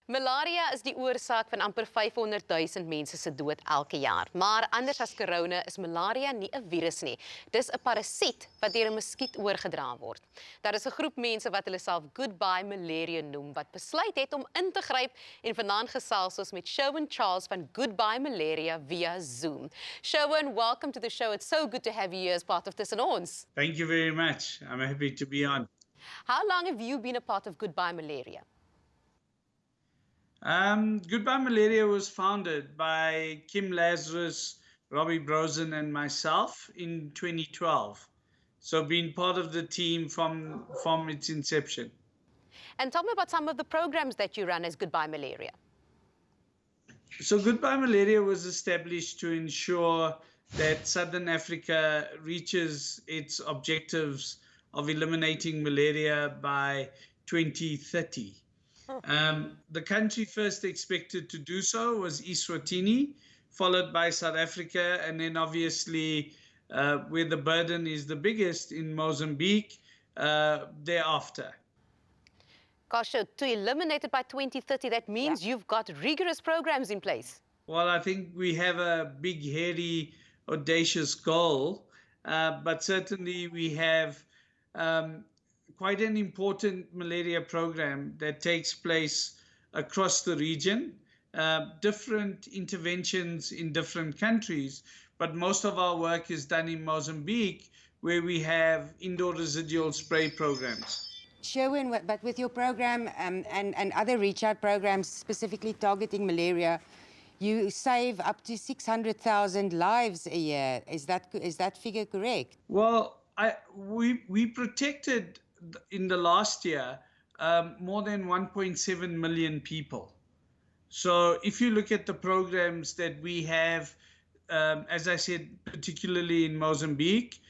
Malaria is die oorsaak van amper 500,000 mense se dood elke jaar. Maar anders as corona is malaria nie 'n virus nie. Dis 'n parasiet wat deur 'n muskiet oorgedra word. Daar is 'n groep mense wat hulle self Goodbye Malaria noem wat besluit het om in te gryp en vanaand gesels ons met Showen Charles van Goodbye Malaria via Zoom. Showen, welcome to the show. It's so good to have you here as part of Tussen Ons. Thank you very much. I'm happy to be on. How long have you been a part of Goodbye Malaria? Goodbye Malaria was founded by Kim Lazarus, Robbie Brosen, and myself in 2012. So been part of the team from its inception. And tell me about some of the programs that you run as Goodbye Malaria. So Goodbye Malaria was established to ensure that Southern Africa reaches its objectives of eliminating malaria by 2030. The country first expected to do so was Eswatini, followed by South Africa, and then obviously where the burden is the biggest in Mozambique thereafter. Gosh, so to eliminate it by 2030, that means you've got rigorous programs in place. Well, I think we have a big, hairy, audacious goal, but certainly we have quite an important malaria program that takes place across the region, different interventions in different countries, but most of our work is done in Mozambique, where we have indoor residual spray programs. Showen, but with your program and other reach-out programs specifically targeting malaria, you save up to 600,000 lives a year. Is that figure correct? Well, we protected in the last year more than 1.7 million people. So if you look at the programs that we have, as I said, particularly in Mozambique,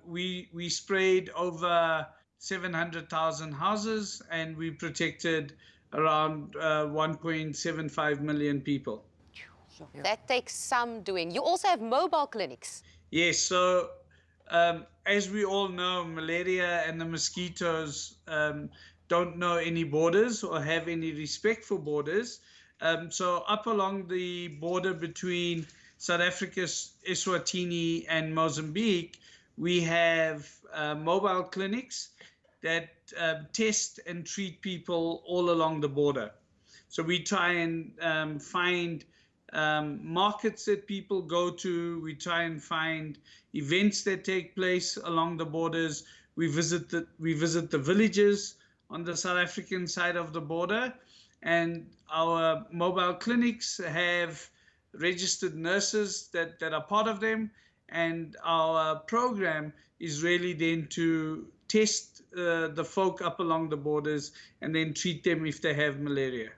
we sprayed over 700,000 houses and we protected around 1.75 million people. That takes some doing. You also have mobile clinics. Yes, so as we all know, malaria and the mosquitoes don't know any borders or have any respect for borders. So up along the border between South Africa's Eswatini and Mozambique, we have mobile clinics that test and treat people all along the border. So we try and find markets that people go to. We try and find events that take place along the borders. We visit the villages on the South African side of the border, and our mobile clinics have registered nurses that are part of them, and our program is really then to test the folk up along the borders and then treat them if they have malaria.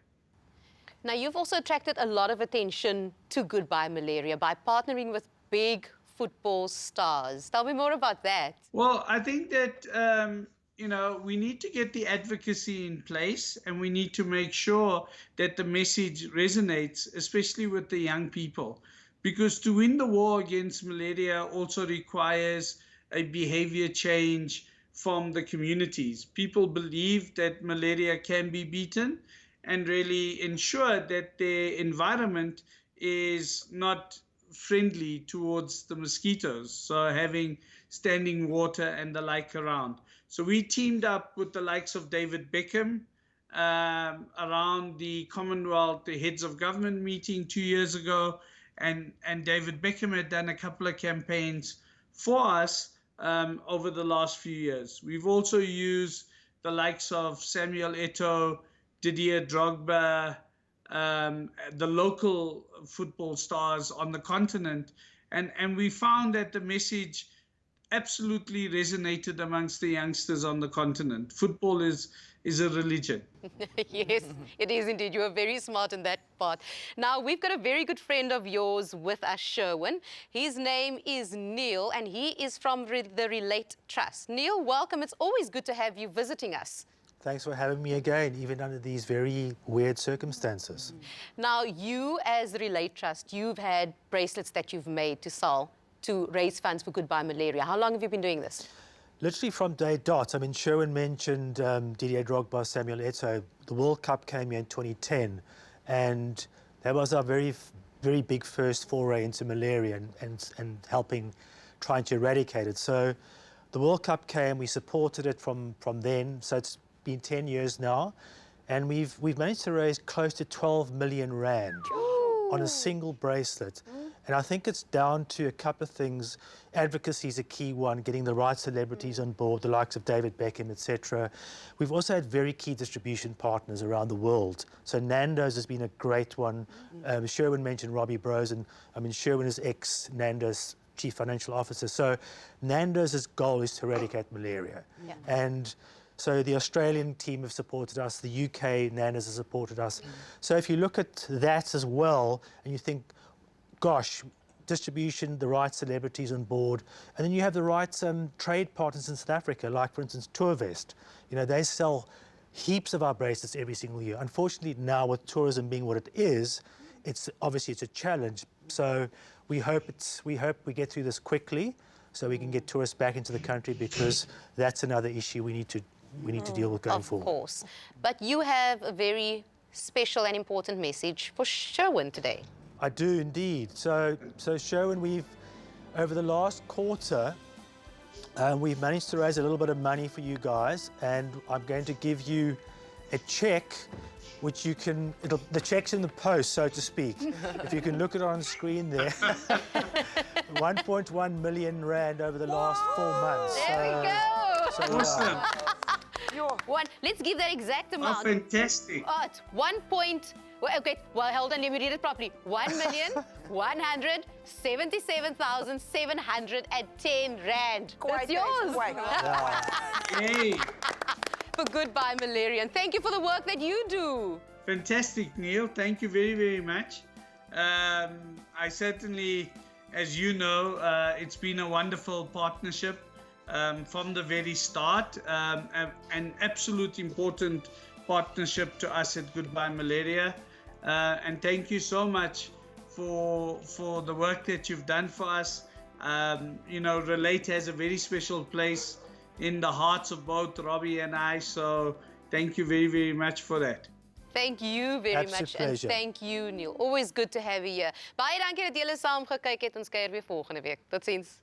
Now, you've also attracted a lot of attention to Goodbye Malaria by partnering with big football stars. Tell me more about that. Well, I think that, we need to get the advocacy in place and we need to make sure that the message resonates, especially with the young people. Because to win the war against malaria also requires a behavior change from the communities. People believe that malaria can be beaten and really ensure that their environment is not friendly towards the mosquitoes. So having standing water and the like around. So we teamed up with the likes of David Beckham around the Commonwealth, the heads of government meeting 2 years ago. And David Beckham had done a couple of campaigns for us over the last few years. We've also used the likes of Samuel Eto'o, Didier Drogba, the local football stars on the continent. And we found that the message absolutely resonated amongst the youngsters on the continent. Football is a religion. Yes, it is indeed. You are very smart in that part. Now, we've got a very good friend of yours with us, Showen. His name is Neil, and he is from the Relate Trust. Neil, welcome. It's always good to have you visiting us. Thanks for having me again, even under these very weird circumstances. Now, you as the Relate Trust, you've had bracelets that you've made to sell to raise funds for Goodbye Malaria. How long have you been doing this? literally from day dot. I mean, Sherwin mentioned Didier Drogba, Samuel Eto'o. The World Cup came here in 2010, and that was our very big first foray into malaria and helping, trying to eradicate it. So the World Cup came, we supported it from then, so it's been 10 years now, and we've managed to raise close to 12 million rand on a single bracelet. And I think it's down to a couple of things. Advocacy is a key one, getting the right celebrities on board, the likes of David Beckham, etc. We've also had very key distribution partners around the world. So Nando's has been a great one. Sherwin mentioned Robbie Bros, and I mean, Sherwin is ex-Nando's Chief Financial Officer. So Nando's goal is to eradicate malaria. Yeah. And so the Australian team have supported us, the UK Nando's has supported us. So if you look at that as well, and you think, gosh, distribution, the right celebrities on board, and then you have the right trade partners in South Africa, like, for instance, Tourvest. You know, they sell heaps of our bracelets every single year. Unfortunately, now with tourism being what it is, it's obviously a challenge. So we hope we get through this quickly, so we can get tourists back into the country, because that's another issue we need to deal with going forward. Of course. But you have a very special and important message for Sherwin today. I do indeed. So Sherwin, over the last quarter, we've managed to raise a little bit of money for you guys, and I'm going to give you a check, which you can, the check's in the post, so to speak. If you can look at it on the screen there. 1.1 million rand over the last 4 months. There we go. Awesome. Let's give that exact amount. Oh, fantastic. Oh, it's hold on, let me read it properly. 1,177,710 rand. That's yours. Yay. For Goodbye Malaria. And thank you for the work that you do. Fantastic, Neil. Thank you very, very much. I certainly, as you know, it's been a wonderful partnership from the very start. An absolute important partnership to us at Goodbye Malaria. And thank you so much for the work that you've done for us. You know, Relate has a very special place in the hearts of both Robbie and I. So thank you very, very much for that. Thank you very much. Pleasure. And thank you, Neil. Always good to have you here. Baie dankie dat julle saam gekyk het. Ons kuier weer volgende week. Totsiens.